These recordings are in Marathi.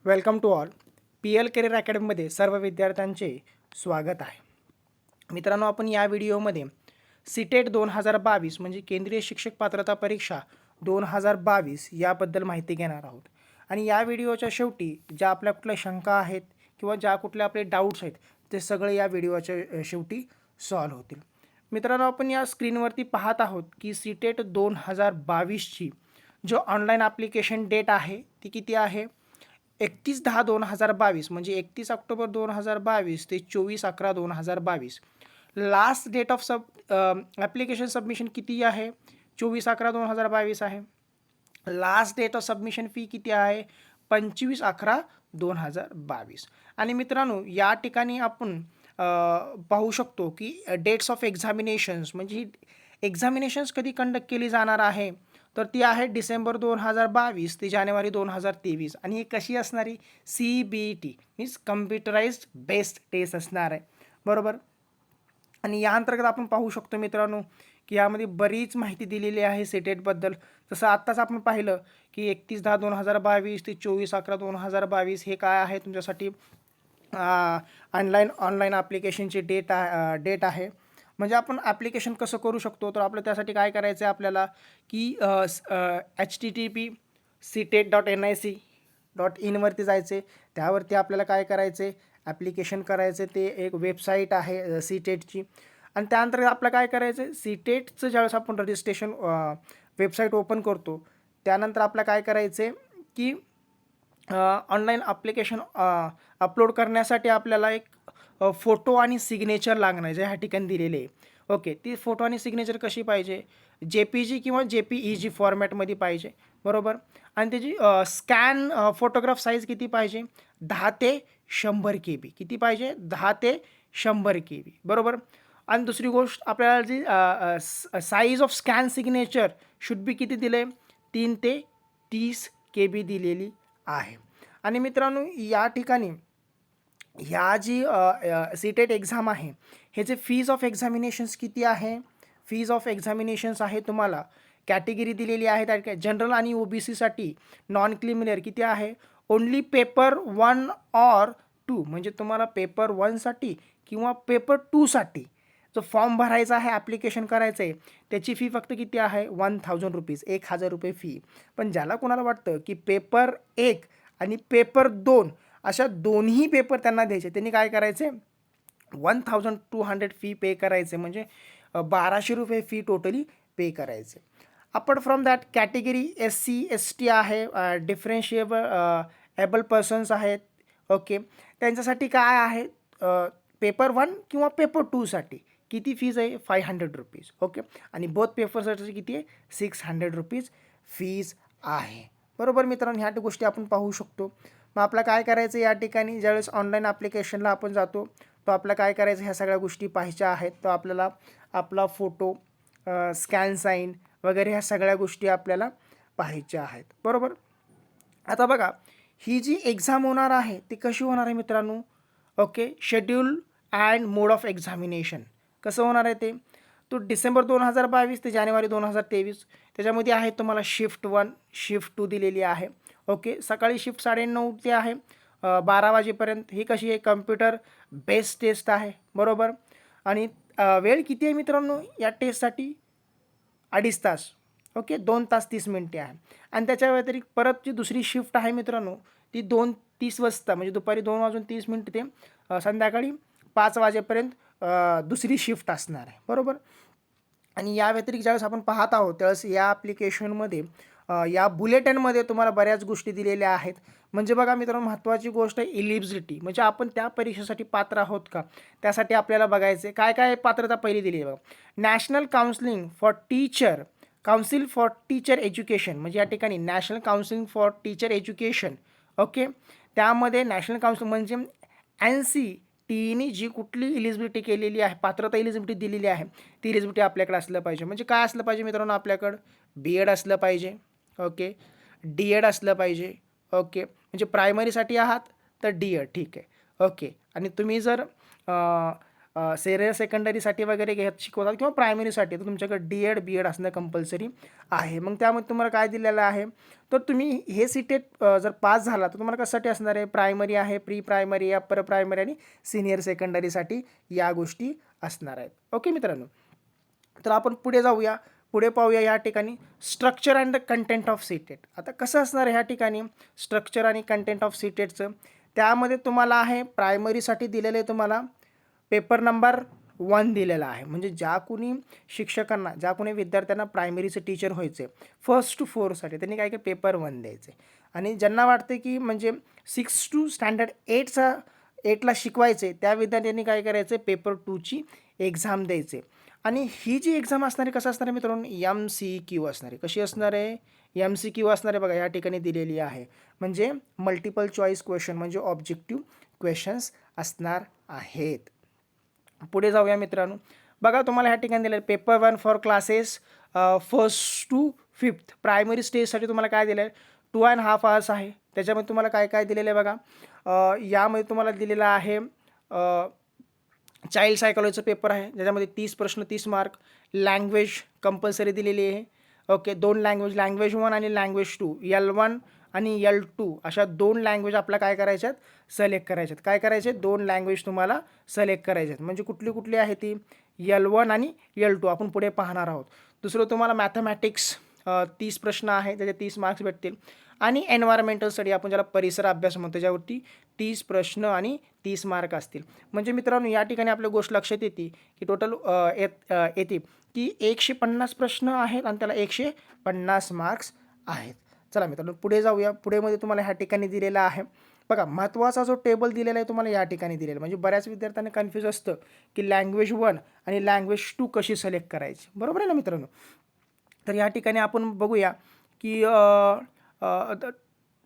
Welcome to all. PL career अकॅडमीमध्ये सर्व विद्यार्थ्यांचे स्वागत आहे. मित्रांनो, आपण या व्हिडिओमध्ये CTET 2022 म्हणजे केंद्रीय शिक्षक पात्रता परीक्षा 2022 याबद्दल माहिती घेणार आहोत. आणि या व्हिडिओच्या शेवटी ज्या आपल्या कुठल्या शंका आहेत किंवा ज्या कुठल्या आपले डाऊट्स आहेत ते सगळे या व्हिडिओच्या शेवटी सॉल्व्ह होतील. मित्रांनो, आपण या स्क्रीनवरती पाहत आहोत की CTET 2022ची जो ऑनलाईन ॲप्लिकेशन डेट आहे ती किती आहे? 31/10/2022 म्हणजे 31 ऑक्टोबर 2022 ते 24/11/2022. Last date of application submission किती आहे? 24/11/2022 आहे. Last date of submission fee किती आहे? 25/11/2022. आणि मित्रांनो, या ठिकाणी आपण पाहू शकतो की डेट्स ऑफ एक्झामिनेशन्स म्हणजे ही एक्झामिनेशन्स कधी कंडक्ट केली जाणार आहे, तर ती आहे डिसेंबर 2022 ते जानेवारी 2023. आणि ही कशी असणारी? CBT means computerised based test असणार आहे, बरोबर. आणि या अंतर्गत आपण पाहू शकतो मित्रांनो की यामध्ये बरीच माहिती दिलेली आहे CTETबद्दल. जसं आत्ताच आपण पाहिलं की 31/10/2022 ते 24/11/2022 हे काय आहे तुमच्यासाठी ऑनलाईन ॲप्लिकेशनची डेट आहे. म्हणजे आपण ॲप्लिकेशन कसं करू शकतो, तर आपलं त्यासाठी काय करायचं आहे आपल्याला की http://ctet.nic.in वरती जायचे. त्यावरती आपल्याला काय करायचं आहे, ॲप्लिकेशन करायचं. ते एक वेबसाईट आहे CTETची. आणि त्यानंतर आपलं काय करायचं आहे, CTETचं ज्यावेळेस आपण रजिस्ट्रेशन वेबसाईट ओपन करतो त्यानंतर आपलं काय करायचं आहे की ऑनलाईन ॲप्लिकेशन अपलोड करण्यासाठी आपल्याला एक फोटो आणि सिग्नेचर लागणार जे ह्या ठिकाणी दिलेले आहे. ओके, ती फोटो आणि सिग्नेचर कशी पाहिजे? JPG किंवा JPEG फॉर्मॅटमध्ये पाहिजे, बरोबर. आणि त्याची स्कॅन फोटोग्राफ साईज किती पाहिजे? 10 ते 100 KB. किती पाहिजे? 10 ते 100 KB, बरोबर. आणि दुसरी गोष्ट आपल्याला जी size of scan signature should be किती दिले? 3 ते 30 KB दिलेली आहे. आणि मित्रांनो, या ठिकाणी ह्या जी CTET एक्झाम आहे ह्याचे फीज ऑफ एक्झामिनेशन्स किती आहे? फीज ऑफ एक्झामिनेशन्स आहे तुम्हाला कॅटेगरी दिलेली आहे त्या जनरल आणि OBCसाठी नॉन क्रिमिनल किती आहे? ओन्ली पेपर 1 और 2 म्हणजे तुम्हाला पेपर 1साठी किंवा पेपर 2साठी जो फॉर्म भरायचा आहे, ॲप्लिकेशन करायचं आहे, त्याची फी फक्त किती आहे? 1000 रुपीज, 1000 रुपये फी. पण ज्याला कोणाला वाटतं की पेपर 1 आणि पेपर 2 अशा दोन्ही पेपर त्यांना द्यायचे, त्यांनी काय करायचे? 1200 फी पे करायचे, म्हणजे 1200 रुपये फी टोटली पे करायचे. Apart from that category SC ST आहे, डिफरन्शिएबल पर्सन्स आहेत. ओके, त्यांच्यासाठी काय आहे? पेपर 1 किंवा पेपर 2साठी किती फीज आहे? 500 रुपीज. ओके, आणि बोथ पेपरसाठी किती आहे? 600 रुपीज फीज आहे, बरोबर मित्रांनो. ह्या गोष्टी आपण पाहू शकतो. मग आपलं काय करायचं या ठिकाणी ज्यावेळेस ऑनलाईन ॲप्लिकेशनला आपण जातो तो आपलं काय करायचं, ह्या सगळ्या गोष्टी पाहायच्या आहेत. तर आपल्याला आपला फोटो, स्कॅन साईन वगैरे ह्या सगळ्या गोष्टी आपल्याला पाहायच्या आहेत, बरोबर. आता बघा, ही जी एक्झाम होणार आहे ती कशी होणार आहे मित्रांनो? Okay, schedule and mode of examination कसं होणार आहे ते? तो डिसेंबर 2022 ते जानेवारी 2023. त्याच्यामध्ये आहे तुम्हाला शिफ्ट 1, शिफ्ट 2 दिलेली आहे. ओके, सकाळी शिफ्ट 9:30 ते आहे 12 वाजेपर्यंत. ही कशी आहे? कम्प्युटर बेस्ड टेस्ट आहे, बरोबर. आणि वेळ किती आहे मित्रांनो या टेस्टसाठी? 2.5 तास. ओके, 2 तास 30 मिनिटे आहे. आणि त्याच्या व्यतिरिक्त परत जी दुसरी शिफ्ट आहे मित्रांनो ती 2:30 वाजता म्हणजे दुपारी 2:30 ते संध्याकाळी 5 वाजेपर्यंत दुसरी शिफ्ट असणार आहे, बरोबर. आणि या व्यतिरिक्त ज्यावेळेस आपण पाहत आहोत त्यावेळेस या ॲप्लिकेशनमध्ये या बुलेटिनमध्ये तुम्हाला बऱ्याच गोष्टी दिलेल्या आहेत. म्हणजे बघा मित्रांनो, महत्त्वाची गोष्ट आहे एलिजिबिलिटी, म्हणजे आपण त्या परीक्षेसाठी पात्र आहोत का, त्यासाठी आपल्याला बघायचे काय काय पात्रता पहिली दिली आहे बघा. National counselling for teacher education म्हणजे या ठिकाणी national counselling for teacher education. Okay, त्यामध्ये नॅशनल काउन्सिल म्हणजे NCTEने जी कुठली इलिजिबिलिटी केलेली आहे, पात्रता इलिजिबिलिटी दिलेली आहे, ती इलिजिबिलिटी आपल्याकडे असलं पाहिजे. म्हणजे काय असलं पाहिजे मित्रांनो? आपल्याकडं BEd असलं पाहिजे. ओके, DEd असलं पाहिजे. ओके, म्हणजे प्रायमरीसाठी आहात तर DEd, ठीक आहे. ओके, आणि तुम्ही जर सिनियर सेकंडरीसाठी वगैरे घेत शिकवतात किंवा प्रायमरीसाठी, तर तुमच्याकडे डी-एड बी-एड असणं कंपल्सरी आहे. मग त्यामध्ये तुम्हाला काय दिलेलं आहे, तर तुम्ही हे सी-टेट जर पास झाला तर तुम्हाला कशासाठी असणार आहे, प्रायमरी आहे, प्री प्रायमरी, अप्पर प्रायमरी आणि सिनियर सेकंडरीसाठी या गोष्टी असणार आहेत. ओके मित्रांनो, तर आपण पुढे जाऊया. पुढे पाहूया या ठिकाणी structure and the content of CTET. आता कसं असणार ह्या ठिकाणी स्ट्रक्चर आणि कंटेंट ऑफ सी-टेटचं, त्यामध्ये तुम्हाला आहे प्रायमरीसाठी दिलेले तुम्हाला पेपर नंबर 1 दिलेला आहे. म्हणजे ज्या कोणी शिक्षकांना, ज्या कोणी विद्यार्थ्यांना प्रायमरीचे टीचर व्हायचे 1st to 4साठी त्यांनी काय काय पेपर 1 द्यायचे. आणि ज्यांना वाटते की म्हणजे 6 to स्टँडर्ड 8ला शिकवायचे त्या विद्यार्थ्यांनी काय करायचं, पेपर 2ची एक्झाम द्यायचे. आणि ही जी एक्झाम असणार आहे कसं असणार आहे मित्रांनो, MCQ असणार आहे. कशी असणार आहे, MCQ असणार आहे. बघा या ठिकाणी दिलेली आहे, म्हणजे मल्टिपल चॉईस क्वेश्चन, म्हणजे ऑब्जेक्टिव्ह क्वेश्चन्स असणार आहेत. पुढे जाऊया मित्रांनो. बघा तुम्हाला ह्या ठिकाणी दिलं paper 1 for classes 1st to 5th primary स्टेजसाठी तुम्हाला काय दिलं आहे, 2.5 hours आहे. त्याच्यामध्ये तुम्हाला काय काय दिलेलं आहे बघा, यामध्ये तुम्हाला दिलेलं आहे चाइल्ड सायकॉलॉजीचा पेपर आहे, ज्याच्यामध्ये 30 प्रश्न 30 मार्क. लँग्वेज कंपल्सरी दिलेली आहे. ओके, 2 लँग्वेज 1 आणि लँग्वेज 2, L1 आणि L2 अशा 2 लँग्वेज आपल्या काय करायच्यात, सिलेक्ट करायच्यात. काय करायचे, 2 लँग्वेज तुम्हाला सिलेक्ट करायच्यात. म्हणजे कुठली कुठली आहे ती, L1 आणि L2 आपण पुढे पाहणार आहोत. दुसरं तुम्हाला मॅथमॅटिक्स 30 प्रश्न आहे, त्याचे 30 मार्क्स भेटतील. आणि एन्व्हायरमेंटल स्टडी आपण ज्याला परिसर अभ्यास म्हणतो, त्याच्यावरती 30 प्रश्न आणि 30 मार्क असतील. म्हणजे मित्रांनो या ठिकाणी आपल्या गोष्ट लक्षात येते की टोटल येते की 150 प्रश्न आहेत आणि त्याला 150 मार्क्स आहेत. चला मित्रांनो पुढे जाऊया. पुढेमध्ये तुम्हाला ह्या ठिकाणी दिलेला आहे बघा, महत्त्वाचा जो टेबल दिलेला आहे तुम्हाला या ठिकाणी दिलेला. म्हणजे बऱ्याच विद्यार्थ्यांना कन्फ्यूज असतं की लँग्वेज 1 आणि लँग्वेज 2 कशी सिलेक्ट करायची, बरोबर आहे ना मित्रांनो. तर या ठिकाणी आपण बघूया की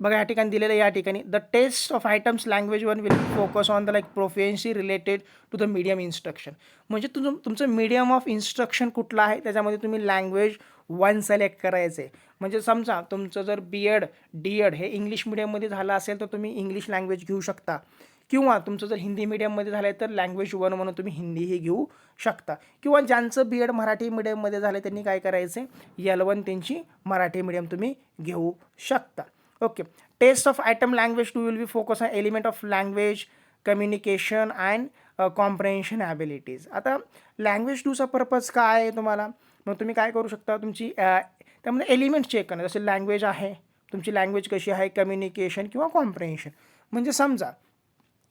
बघा या ठिकाणी दिलेलं आहे, या ठिकाणी the test of items language 1 will focus on the like proficiency related to the medium instruction. म्हणजे तुमचं मीडियम ऑफ इन्स्ट्रक्शन कुठलं आहे त्याच्यामध्ये तुम्ही लँग्वेज 1 सिलेक्ट करायचं आहे. म्हणजे समजा तुमचं जर B.Ed D.Ed हे इंग्लिश मिडियममध्ये झालं असेल तर तुम्ही इंग्लिश लँग्वेज घेऊ शकता, किंवा तुमचं जर हिंदी मीडियममध्ये झालं आहे तर लँग्वेज 1 म्हणून तुम्ही हिंदीही घेऊ शकता. किंवा ज्यांचं B.Ed मराठी मीडियममध्ये झालं आहे त्यांनी काय करायचं, L1 त्यांची मराठी मीडियम तुम्ही घेऊ शकता. Okay, test of item language 2 will be focus on element of language communication and comprehension abilities. आता लँग्वेज 2चा पर्पज काय आहे तुम्हाला, मग तुम्ही काय करू शकता, तुमची त्यामध्ये एलिमेंट चेक करणं. जसे लँग्वेज आहे, तुमची लँग्वेज कशी आहे, कम्युनिकेशन किंवा कॉम्प्रेन्शन. म्हणजे समजा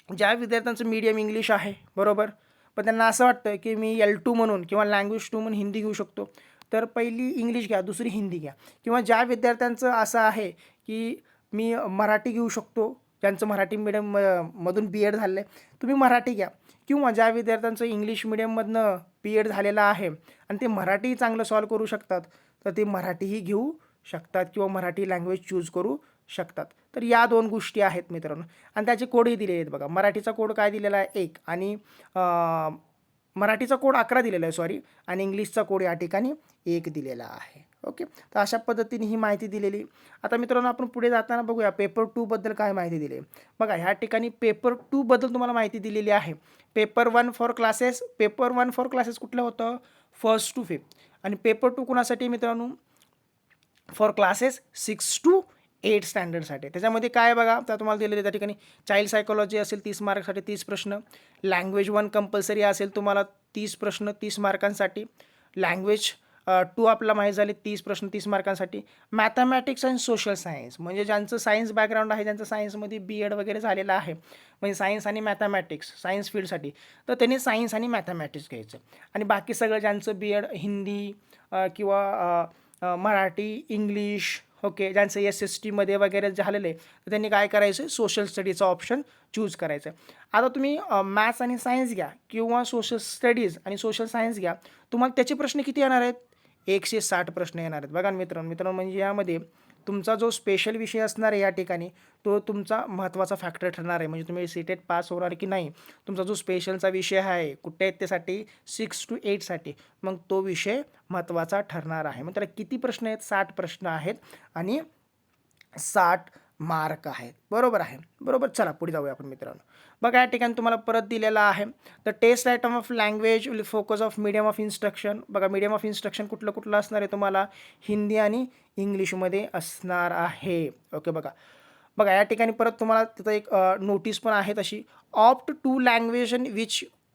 ज्या विद्यार्थ्यांचं मीडियम इंग्लिश आहे बरोबर, पण त्यांना असं वाटतं की मी L2 म्हणून किंवा लँग्वेज 2 म्हणून हिंदी घेऊ शकतो, तर पहिली इंग्लिश घ्या, दुसरी हिंदी घ्या. किंवा ज्या विद्यार्थ्यांचं असं आहे की मी मराठी घेऊ शकतो, ज्यांचं मराठी मीडियम मधून B.Ed झालं आहे, तुम्ही मराठी घ्या. किंवा ज्या विद्यार्थ्यांचं इंग्लिश मिडियममधनं B.Ed झालेलं आहे आणि ते मराठी चांगलं सॉल्व करू शकतात, तर ते मराठीही घेऊ शकतात किंवा मराठी लँग्वेज चूज करू शकतात. तर या 2 गोष्टी आहेत मित्रांनो. आणि त्याचे कोडही दिलेले आहेत बघा. मराठीचा कोड काय दिलेला आहे 1 आणि मराठीचा कोड 11 दिलेला आहे सॉरी, आणि इंग्लिशचा कोड या ठिकाणी 1 दिलेला आहे. ओके, तर अशा पद्धतीने ही माहिती दिलेली. आता मित्रांनो आपण पुढे जाताना बघूया पेपर 2 बद्दल काय माहिती दिली आहे. बघा ह्या ठिकाणी पेपर 2 बद्दल तुम्हाला माहिती दिलेली आहे. Paper 1 for classes, paper 1 for classes कुठलं होतं, 1st to 5th. आणि पेपर 2 कुणासाठी मित्रांनो, फॉर क्लासेस 6 to 8 स्टँडर्डसाठी. त्याच्यामध्ये काय बघा, तर तुम्हाला दिलेलं त्या ठिकाणी चाइल्ड सायकॉलॉजी असेल 30 मार्कसाठी 30 प्रश्न. लँग्वेज 1 कंपल्सरी असेल तुम्हाला 30 प्रश्न 30 मार्कांसाठी. लँग्वेज 2 आपल्याला माहीत झाले 30 प्रश्न 30 मार्कांसाठी. मॅथमॅटिक्स अँड सोशल सायन्स, म्हणजे ज्यांचं सायन्स बॅकग्राऊंड आहे, ज्यांचं सायन्समध्ये B.Ed वगैरे झालेलं आहे, म्हणजे सायन्स आणि मॅथमॅटिक्स सायन्स फील्डसाठी, तर त्यांनी सायन्स आणि मॅथमॅटिक्स घ्यायचं. आणि बाकी सगळं ज्यांचं B.Ed हिंदी किंवा मराठी इंग्लिश, ओके, ज्यांचं SSTमध्ये वगैरे झालेलं आहे, तर त्यांनी काय करायचं, सोशल स्टडीचा ऑप्शन चूज करायचं आहे. आता तुम्ही मॅथ्स आणि सायन्स घ्या किंवा सोशल स्टडीज आणि सोशल सायन्स घ्या, तुम्हाला त्याचे प्रश्न किती येणार आहेत, 160 प्रश्न येणार आहेत. बघा मित्रांनो म्हणजे यामध्ये तुमचा जो स्पेशल विषय असणार आहे या ठिकाणी तो तुमचा महत्त्वाचा फॅक्टर ठरणार आहे. म्हणजे तुम्ही सी-टेट पास होणार की नाही, तुमचा जो स्पेशलचा विषय आहे कुठे आहेत त्यासाठी 6 to 8साठी, मग तो विषय महत्त्वाचा ठरणार आहे. मग त्याला किती प्रश्न आहेत, 60 प्रश्न आहेत. आणि 60 मार्क आहेत. बरोबर आहे. बरोबर. चला पुढे जाऊया आपण मित्रांनो. बघा या ठिकाणी तुम्हाला परत दिलेला आहे. The test item of language will focus of medium of instruction. बघा मीडियम ऑफ इन्स्ट्रक्शन कुठलं असणार आहे तुम्हाला? हिंदी आणि इंग्लिशमध्ये असणार आहे. ओके बघा. बघा या ठिकाणी परत तुम्हाला तिथं एक नोटीस पण आहे तशी. Opt to language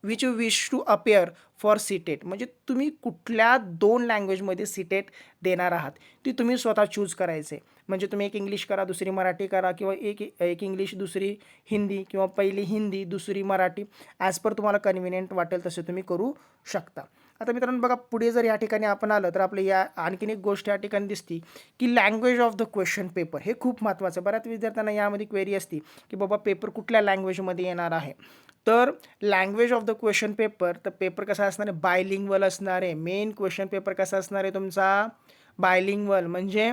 which you wish to appear for CTET. म्हणजे तुम्ही कुठल्या 2 लँग्वेजमध्ये सीटेट देणार आहात ती तुम्ही स्वतः चूज करायचे. म्हणजे तुम्ही एक इंग्लिश करा, दुसरी मराठी करा, किंवा एक एक इंग्लिश, दुसरी हिंदी, किंवा पहिली हिंदी, दुसरी मराठी, ॲज पर तुम्हाला कन्व्हिनियंट वाटेल तसे तुम्ही करू शकता. आता मित्रांनो बघा पुढे जर या ठिकाणी आपण आलं तर आपल्या या आणखीन एक गोष्ट या ठिकाणी दिसती की language of the question paper. हे खूप महत्त्वाचं. बऱ्याच विद्यार्थ्यांना यामध्ये क्वेरी असती की बाबा पेपर कुठल्या लँग्वेजमध्ये येणार आहे. तर language of the question paper, तर पेपर कसा असणार आहे? बायलिंग्वल असणार आहे. मेन क्वेश्चन पेपर कसा असणार आहे तुमचा? बायलिंग्वल, म्हणजे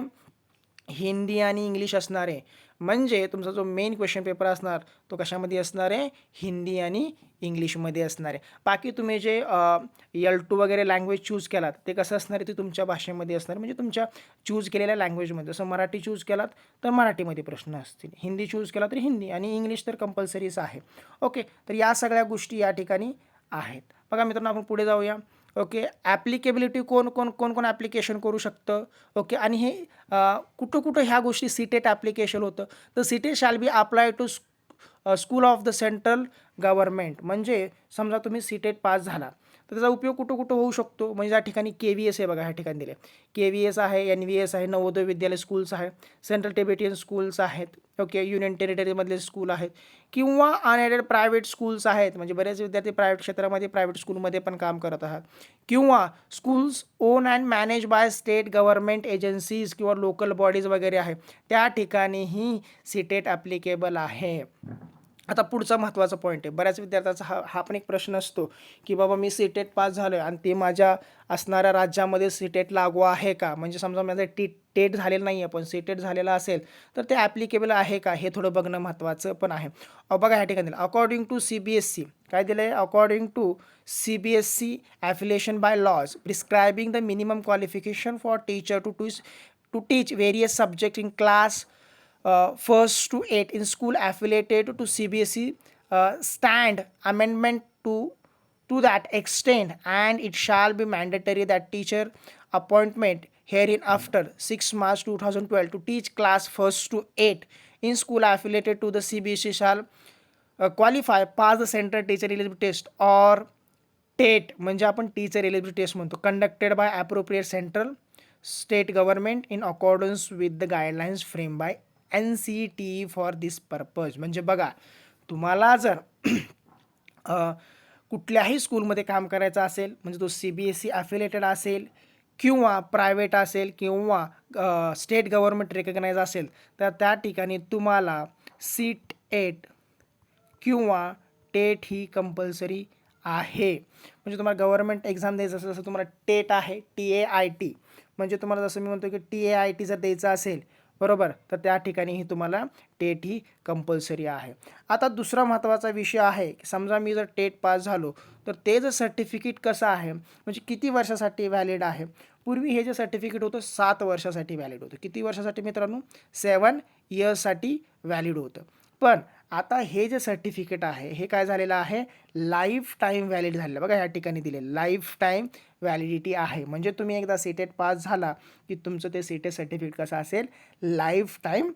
हिंदी आणि इंग्लिश असणार आहे. म्हणजे तुमचा जो मेन क्वेश्चन पेपर असणार तो कशामध्ये असणार आहे? हिंदी आणि इंग्लिशमध्ये असणार आहे. बाकी तुम्ही जे L2 वगैरे लँग्वेज चूज केलात ते कसं असणार आहे? ते तुमच्या भाषेमध्ये असणार, म्हणजे तुमच्या चूज केलेल्या लँग्वेजमध्ये. जसं मराठी चूज केलात तर मराठीमध्ये प्रश्न असतील, हिंदी चूज केला तर हिंदी, आणि इंग्लिश तर कंपल्सरीच आहे. ओके, तर या सगळ्या गोष्टी या ठिकाणी आहेत. बघा मित्रांनो आपण पुढे जाऊया. ओके, ॲप्लिकेबिलिटी कोण ॲप्लिकेशन करू शकतं. ओके, आणि हे कुठं ह्या गोष्टी सीटेट ॲप्लिकेशन होतं. तर CTET shall be apply to school of the central government. म्हणजे समजा तुम्ही सीटेट पास झाला तर त्याचा उपयोग कुठं होऊ शकतो. म्हणजे या ठिकाणी KVS आहे बघा, ह्या ठिकाणी दिले KVS आहे, NVS आहे, नवोदय विद्यालय स्कूल्स आहे, सेंट्रल टिबेटियन स्कूल्स आहेत. ओके, युनियन टेरिटरीमधले स्कूल आहेत, किंवा अनएडेड प्रायव्हेट स्कूल्स आहेत. म्हणजे बरेच विद्यार्थी प्रायव्हेट क्षेत्रामध्ये प्रायव्हेट स्कूलमध्ये पण काम करत आहात, किंवा schools on and manage by state government agencies किंवा लोकल बॉडीज वगैरे आहे, त्या ठिकाणीही सीटेट ॲप्लिकेबल आहे. आता पुढचा महत्त्वाचा पॉईंट आहे. बऱ्याच विद्यार्थ्याचा हा पण एक प्रश्न असतो की बाबा मी सीटेट पास झालो आहे आणि ते माझ्या असणाऱ्या राज्यामध्ये सीटेट लागू आहे का. म्हणजे समजा माझं टेट झालेलं नाही आहे पण सीटेट झालेलं असेल तर ते ॲप्लिकेबल आहे का, हे थोडं बघणं महत्त्वाचं पण आहे. बघा ह्या ठिकाणी अकॉर्डिंग टू CBSE काय दिलं आहे? According to CBSE affiliation bye laws prescribing the minimum qualification for teacher to teach various subject in class 1st to 8 in school affiliated to CBSE stand amendment to that extent, and it shall be mandatory that teacher appointment herein after 6 March 2012 to teach class 1st to 8 in school affiliated to the CBSE shall qualify pass the central teacher eligibility test or TET. म्हणजे आपण टीचर एलिजिबिलिटी टेस्ट म्हणतो, conducted by appropriate central state government in accordance with the guidelines frame by NCTE for this purpose. म्हणजे बघा तुम्हाला जर कुठल्याही स्कूलमध्ये काम करायचं असेल, म्हणजे तो CBSE ॲफिलेटेड असेल किंवा प्रायव्हेट असेल किंवा स्टेट गव्हर्नमेंट रेकग्नाइज असेल, तर त्या ठिकाणी तुम्हाला सीटेट किंवा टेट ही कंपल्सरी आहे. म्हणजे तुम्हाला गव्हर्नमेंट एक्झाम द्यायचं असेल, जसं तुम्हाला टेट आहे, TAIT, म्हणजे तुम्हाला जसं मी म्हणतो की TAIT जर द्यायचं असेल बरोबर, तर त्या ठिकाणीही तुम्हाला टेट ही कंपल्सरी आहे. आता दुसरा महत्त्वाचा विषय आहे की समजा मी जर टेट पास झालो तर ते जर सर्टिफिकेट कसं आहे, म्हणजे किती वर्षासाठी व्हॅलिड आहे. पूर्वी हे जे सर्टिफिकेट होतं 7 वर्षासाठी व्हॅलिड होतं. किती वर्षासाठी मित्रांनो? 7 इयर्ससाठी व्हॅलिड होतं. पण आता हे जे सर्टिफिकेट आहे हे काय झालेलं आहे? लाईफ टाईम व्हॅलिड झालेलं. बघा ह्या ठिकाणी दिले लाईफ टाईम व्हॅलिडिटी आहे. म्हणजे तुम्ही एकदा सीटेट पास झाला की तुमचं ते सीटेट सर्टिफिकेट कसं असेल? लाईफ टाईम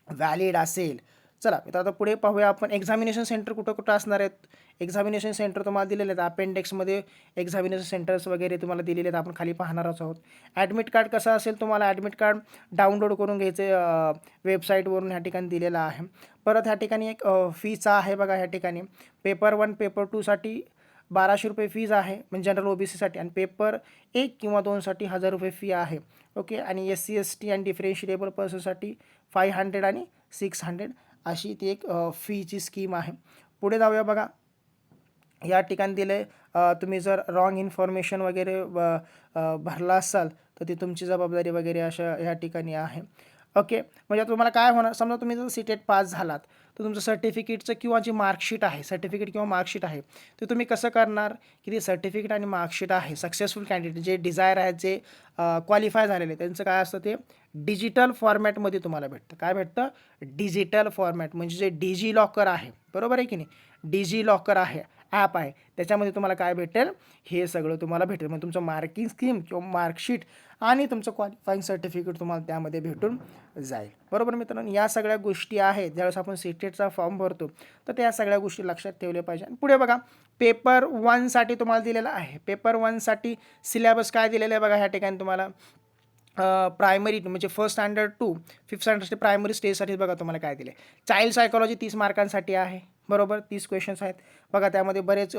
व्हॅलिड असेल. चला तर आता पुढे पाहूया आपण एक्झामिनेशन सेंटर कुठं असणार आहेत. एक्झामिनेशन सेंटर तुम्हाला दिलेले आहेत अपेंडिक्समध्ये. एक्झामिनेशन सेंटर्स वगैरे तुम्हाला दिलेले आहेत, आपण खाली पाहणारच आहोत. ॲडमिट कार्ड कसं असेल? तुम्हाला ॲडमिट कार्ड डाउनलोड करून घ्यायचं वेबसाईटवरून ह्या ठिकाणी दिलेलं आहे. परत ह्या ठिकाणी एक फीचा आहे बघा. ह्या ठिकाणी पेपर 1 पेपर 2साठी 1200 रुपये फीज आहे, म्हणजे जनरल OBCसाठी, आणि पेपर 1 किंवा 2साठी 1000 रुपये फी आहे. ओके, आणि SC ST आणि डिफरेन्शिएबल पर्सनसाठी 500 आणि 600 अशी ती एक फीची स्कीम आहे. पुढे जाऊया बघा. या ठिकाणी दिले तुम्ही जर रॉंग इन्फॉर्मेशन वगैरे भरला असाल तर ती तुमची जबाबदारी वगैरे अशा ह्या ठिकाणी आहे. ओके, म्हणजे तुम्हाला काय होणार, समजा तुम्ही जर सीटेट पास झालात तर तुमचं सर्टिफिकेटचं किंवा जी मार्कशीट आहे, सर्टिफिकेट किंवा मार्कशीट आहे, ते तुम्ही कसं करणार की ते सर्टिफिकेट आणि मार्कशीट आहे सक्सेसफुल कॅन्डिडेट जे डिझायर आहेत, जे क्वालिफाय झालेले त्यांचं काय असतं ते डिजिटल फॉर्मॅटमध्ये तुम्हाला भेटतं. काय भेटतं? डिजिटल फॉर्मॅट, म्हणजे जे डिजी लॉकर आहे, बरोबर आहे की नाही? डिजी लॉकर आहे, ॲप आहे, त्याच्यामध्ये तुम्हाला काय भेटेल? हे सगळं तुम्हाला भेटेल. मग तुमचं मार्किंग स्कीम किंवा मार्कशीट आणि तुमचं क्वालिफाईंग सर्टिफिकेट तुम्हाला त्यामध्ये भेटून जाईल. बरोबर मित्रांनो, या सगळ्या गोष्टी आहेत. ज्यावेळेस आपण सीटेटचा फॉर्म भरतो तर त्या सगळ्या गोष्टी लक्षात ठेवल्या पाहिजे. आणि पुढे बघा, पेपर 1साठी तुम्हाला दिलेलं आहे. पेपर 1साठी सिलेबस काय दिलेलं आहे बघा ह्या ठिकाणी तुम्हाला. प्रायमरी म्हणजे फर्स्ट स्टँडर्ड टू फिफ्थ स्टँडर्डचे प्रायमरी स्टेजसाठी बघा तुम्हाला काय दिले. चाइल्ड सायकॉलॉजी 30 मार्कांसाठी आहे, बरोबर. 30 क्वेश्चन्स आहेत बघा. त्यामध्ये बरेच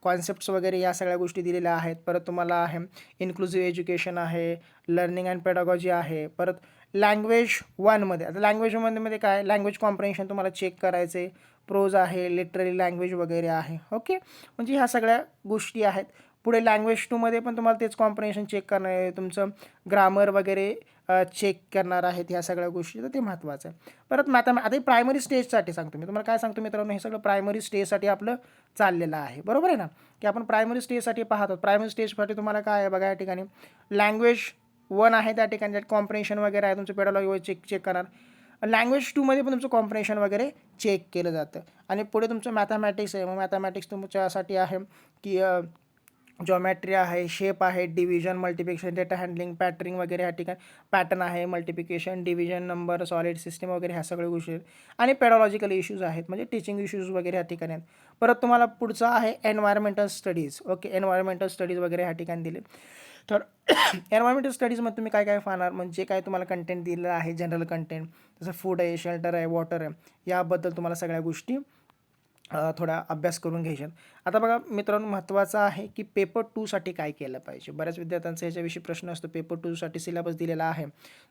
कॉन्सेप्ट्स वगैरे या सगळ्या गोष्टी दिलेल्या आहेत. परत तुम्हाला आहे इन्क्लुझिव्ह एज्युकेशन आहे, लर्निंग अँड पेडागॉजी आहे. परत लँग्वेज 1मध्ये, आता लँग्वेज 1मध्ये काय, लँग्वेज कॉम्प्रिहेन्शन तुम्हाला चेक करायचे, प्रोज आहे, लिटररी लँग्वेज वगैरे आहे. ओके, म्हणजे ह्या सगळ्या गोष्टी आहेत. पुढे लँग्वेज 2मध्ये पण तुम्हाला तेच कॉम्प्रिहेन्शन चेक करणार आहे, तुमचं ग्रामर वगैरे चेक करणार आहेत ह्या सगळ्या गोष्टी, तर ते महत्त्वाचं आहे. परत आता प्रायमरी स्टेजसाठी सांगतो मी तुम्हाला. काय सांगतो मित्रांनो, हे सगळं प्रायमरी स्टेजसाठी आपलं चाललेलं आहे, बरोबर आहे ना, की आपण प्रायमरी स्टेजसाठी पाहतो. प्रायमरी स्टेजसाठी तुम्हाला काय आहे बघा या ठिकाणी, लँग्वेज 1 आहे त्या ठिकाणी, ज्यात कॉम्प्रिहेन्शन वगैरे आहे, तुमचं पेडॉलॉजी चेक करणार. लँग्वेज 2मध्ये पण तुमचं कॉम्प्रिहेन्शन वगैरे चेक केलं जातं. आणि पुढे तुमचं मॅथमॅटिक्स आहे. मग मॅथमॅटिक्स तुमच्यासाठी आहे की जॉमेट्री आहे, शेप आहे, division, multiplication, data handling, patterning वगैरे ह्या ठिकाणी पॅटर्न आहे, multiplication, division, number, solid system वगैरे ह्या सगळ्या गोष्टी आहेत. आणि पेडॉलॉजिकल इश्यूज आहेत, म्हणजे टीचिंग इश्यूज वगैरे ह्या ठिकाणी आहेत. परत तुम्हाला पुढचं आहे environmental studies. Okay, environmental studies वगैरे ह्या ठिकाणी दिले. तर एन्व्हायरमेंटल स्टडीजमध्ये तुम्ही काय काय पाहणार, म्हणजे काय तुम्हाला कंटेंट दिलेलं आहे, जनरल कंटेंट, जसं फूड आहे, शेल्टर आहे, वॉटर आहे, याबद्दल तुम्हाला सगळ्या गोष्टी थोडा अभ्यास करून घ्यायचे. आता बघा मित्रांनो, महत्त्वाचं आहे की पेपर 2साठी काय केलं पाहिजे. बऱ्याच विद्यार्थ्यांचा ह्याच्याविषयी प्रश्न असतो. पेपर 2साठी सिलेबस दिलेला आहे,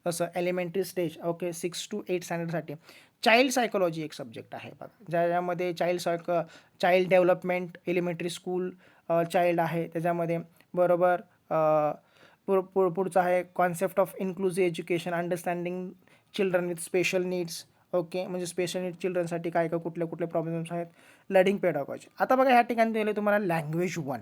जसं एलिमेंटरी स्टेज, ओके, 6 to 8 स्टँडर्डसाठी चाइल्ड सायकॉलॉजी एक सब्जेक्ट आहे बघा, ज्यामध्ये child development, elementary school child आहे त्याच्यामध्ये, बरोबर. पुढचं आहे concept of inclusive education, understanding children with special needs. Okay, म्हणजे स्पेशल नीड चिल्ड्रनसाठी काय काय कुठले प्रॉब्लेम्स आहेत, लर्निंग पेडागॉजी. आता बघा ह्या ठिकाणी दिले तुम्हाला लँग्वेज 1.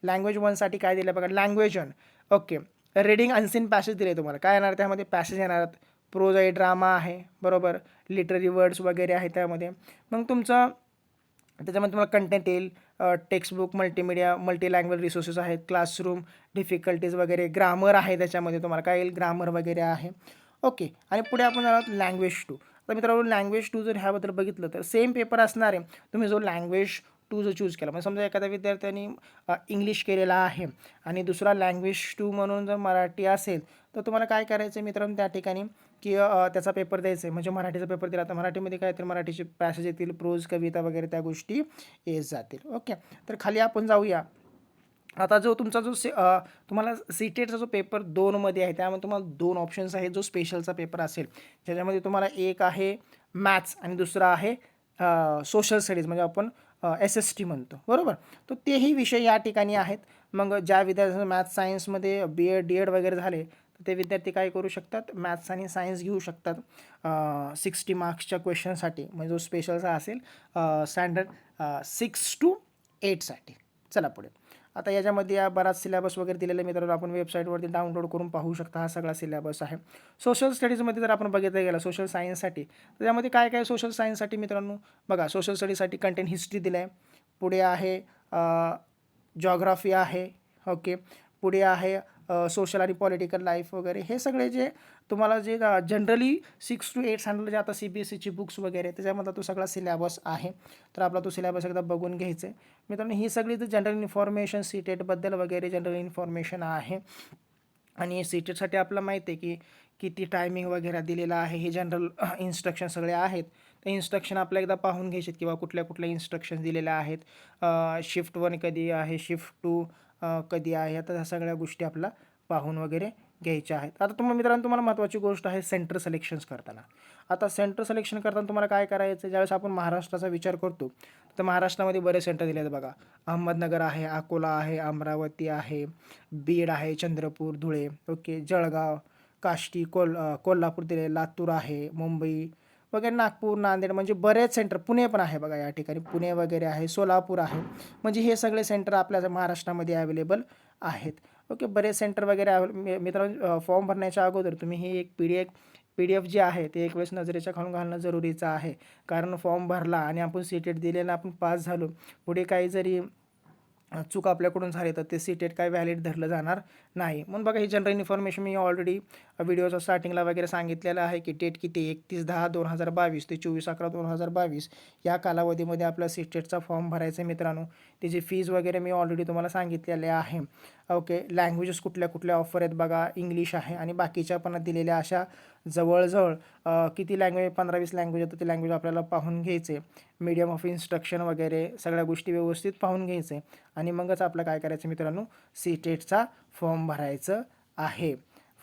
लँग्वेज 1साठी काय दिलं बघा, language 1. Okay, reading unseen passage दिले तुम्हाला. काय येणार त्यामध्ये, पॅसेज येणार, प्रोज आहे, ड्रामा आहे, बरोबर, लिटररी वर्ड्स वगैरे आहे त्यामध्ये. मग तुमचं त्याच्यामध्ये तुम्हाला कंटेंट येईल, textbook, multimedia, multi language resources आहेत, क्लासरूम डिफिकल्टीज वगैरे, ग्रामर आहे त्याच्यामध्ये तुम्हाला काय येईल, ग्रामर वगैरे आहे. ओके, आणि पुढे आपण जाणार लँग्वेज 2. आता मित्रांनो, लँग्वेज 2 जर ह्याबद्दल बघितलं तर सेम पेपर असणार आहे. तुम्ही जो लँग्वेज 2 जो चूज केला, म्हणजे समजा एखाद्या विद्यार्थ्यांनी इंग्लिश केलेला आहे आणि दुसरा लँग्वेज 2 म्हणून जर मराठी असेल, तर तुम्हाला काय करायचं आहे मित्रांनो त्या ठिकाणी, की त्याचा पेपर द्यायचा आहे. म्हणजे मराठीचा पेपर दिला तर मराठीमध्ये काय येतील, मराठीचे पॅसेज येतील, प्रोज, कविता वगैरे त्या गोष्टी येत जातील. ओके, तर खाली आपण जाऊया. आता जो तुमचा तुम्हाला सीटेटचा जो पेपर 2मध्ये आहे, त्यामध्ये तुम्हाला 2 ऑप्शन्स आहेत. जो स्पेशलचा पेपर असेल ज्याच्यामध्ये तुम्हाला एक आहे मॅथ्स आणि दुसरा आहे सोशल स्टडीज, म्हणजे आपण SST म्हणतो, बरोबर. तर तेही विषय या ठिकाणी आहेत. मग ज्या विद्यार्थ्यांना मॅथ्स सायन्समध्ये BEd DEd वगैरे झाले, तर ते विद्यार्थी काय करू शकतात, मॅथ्स आणि सायन्स घेऊ शकतात 60 मार्क्सच्या क्वेश्चनसाठी, म्हणजे जो स्पेशलचा असेल स्टँडर्ड 6 to 8साठी. चला पुढे. आता याच्यामध्ये या बराच सिलेबस वगैरे दिलेला आहे मित्रांनो, आपण वेबसाईटवरती डाउनलोड करून पाहू शकता. हा सगळा सिलेबस आहे. सोशल स्टडीजमध्ये जर आपण बघितलं गेलं, सोशल सायन्ससाठी, तर त्यामध्ये काय काय सोशल सायन्ससाठी मित्रांनो बघा, सोशल स्टडीजसाठी कंटेंट हिस्ट्री दिलं आहे. पुढे आहे जॉग्राफी आहे. ओके, पुढे आहे सोशल आणि पॉलिटिकल लाईफ वगैरे. हे सगळे जे तुम्हाला जे जनरली 6 to 8 स्टँडर्ड जे आता CBSEची बुक्स वगैरे त्याच्यामधला तो सगळा सिलेबस आहे. तर आपला तो सिलेबस एकदा बघून घ्यायचा आहे मित्रांनो. ही सगळी तर जनरल इन्फॉर्मेशन सीटेटबद्दल वगैरे जनरल इन्फॉर्मेशन आहे. आणि सीटेटसाठी आपलं माहिती आहे की किती टायमिंग वगैरे दिलेला आहे, हे जनरल इन्स्ट्रक्शन सगळे आहेत. ते इन्स्ट्रक्शन आपल्या एकदा पाहून घ्यायचे किंवा कुठल्या इन्स्ट्रक्शन दिलेल्या आहेत. शिफ्ट 1 कधी आहे, शिफ्ट 2 कधी आहे, आता ह्या सगळ्या गोष्टी आपला पाहून वगैरे घ्यायच्या आहेत. आता मित्रांनो तुम्हाला महत्त्वाची गोष्ट आहे सेंटर सिलेक्शन्स करताना. आता सेंटर सिलेक्शन करताना तुम्हाला काय करायचं, ज्यावेळेस आपण महाराष्ट्राचा विचार करतो तर महाराष्ट्रामध्ये बरेच सेंटर दिले आहेत बघा. अहमदनगर आहे, अकोला आहे, अमरावती आहे, बीड आहे, चंद्रपूर, धुळे, ओके, जळगाव, काष्टी, कोल्हापूर दिले, लातूर आहे, मुंबई वगैरे, नागपूर, नांदेड, म्हणजे बरेच सेंटर. पुणे पण आहे बघा या ठिकाणी, पुणे वगैरे आहे, सोलापूर आहे. म्हणजे हे सगळे सेंटर आपल्या महाराष्ट्रामध्ये अवेलेबल आहेत. ओके. बरेच सेंटर वगैरे मित्रांनो, फॉर्म भरण्याच्या अगोदर तुम्ही ही एक PDF जी आहे ते एक वेळेस नजरेच्या खालून घालणं जरुरीचं आहे. कारण फॉर्म भरला आणि आपण सीटेट दिलेलं आपण पास झालो, पुढे काही जरी चूक आपल्याकडून झाली तर ते सीटेट काय व्हॅलिड धरलं जाणार नाही. म्हणून बघा, ही जनरल इन्फॉर्मेशन मी ऑलरेडी व्हिडिओच्या स्टार्टिंगला वगैरे सांगितलेलं आहे की डेट किती 31/10/2022 ते 24/11/2022 या कालावधीमध्ये आपल्या सीटेटचा फॉर्म भरायचा आहे मित्रांनो. त्याची फीज वगैरे मी ऑलरेडी तुम्हाला सांगितलेले आहे. ओके. लँग्वेजेस कुठल्या कुठल्या ऑफर आहेत बघा, इंग्लिश आहे आणि बाकीच्या पण दिलेल्या अशा जवळजवळ किती लँग्वेज, 15-20 लँग्वेज येतं, ते लँग्वेज आपल्याला पाहून घ्यायचे. मीडियम ऑफ इन्स्ट्रक्शन वगैरे सगळ्या गोष्टी व्यवस्थित पाहून घ्यायचे आणि मगच आपलं काय करायचं मित्रांनो, सीटेटचा फॉर्म भरायचं आहे.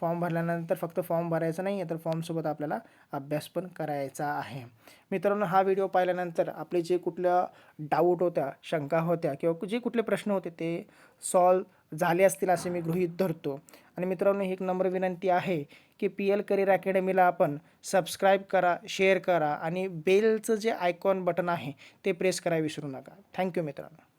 फॉर्म भरल्यानंतर फक्त फॉर्म भरायचं नाही आहे, तर फॉर्मसोबत आपल्याला अभ्यास पण करायचा आहे. मित्रांनो, हा व्हिडिओ पाहिल्यानंतर आपले जे कुठल्या डाऊट होत्या, शंका होत्या किंवा जे कुठले प्रश्न होते ते सॉल्व झाले असतील असे मी गृहीत धरतो. आणि मित्रांनो, ही एक नम्र विनंती आहे की PL करिअर अकॅडमीला आपण सबस्क्राईब करा, शेअर करा आणि बेलचं जे आयकॉन बटन आहे ते प्रेस करायला विसरू नका. थँक्यू मित्रांनो.